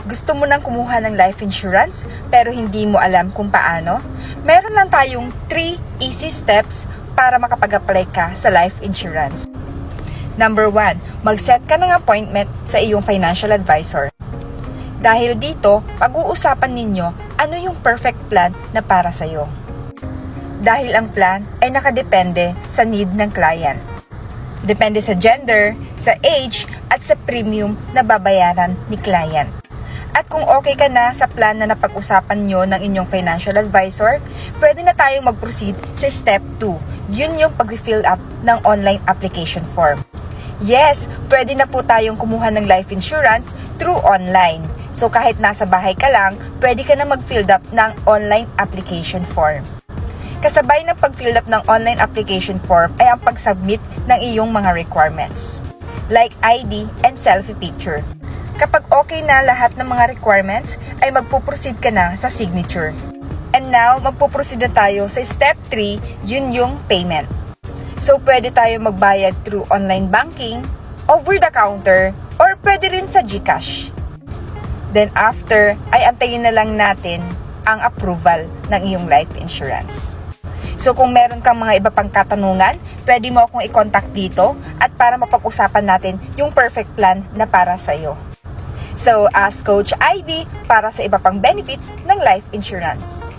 Gusto mo nang kumuha ng life insurance pero hindi mo alam kung paano? Meron lang tayong 3 easy steps para makapag-apply ka sa life insurance. Number 1, mag-set ka ng appointment sa iyong financial advisor. Dahil dito, pag-uusapan ninyo ano yung perfect plan na para sa iyo. Dahil ang plan ay nakadepende sa need ng client. Depende sa gender, sa age, at sa premium na babayaran ni client. At kung okay ka na sa plan na napag-usapan nyo ng inyong financial advisor, pwede na tayong mag-proceed sa step 2. Yun yung pag-fill up ng online application form. Yes, pwede na po tayong kumuha ng life insurance through online. So kahit nasa bahay ka lang, pwede ka na mag-fill up ng online application form. Kasabay ng pag-fill up ng online application form ay ang pag-submit ng iyong mga requirements, like ID and selfie picture. Kapag okay na lahat ng mga requirements, ay magpuproceed ka na sa signature. And now, magpuproceed na tayo sa step 3, yun yung payment. So, pwede tayo magbayad through online banking, over the counter, or pwede rin sa GCash. Then after, ay antayin na lang natin ang approval ng iyong life insurance. So kung meron kang mga iba pang katanungan, pwede mo akong i-contact dito at para mapag-usapan natin yung perfect plan na para sa iyo. So ask Coach Ivy para sa iba pang benefits ng life insurance.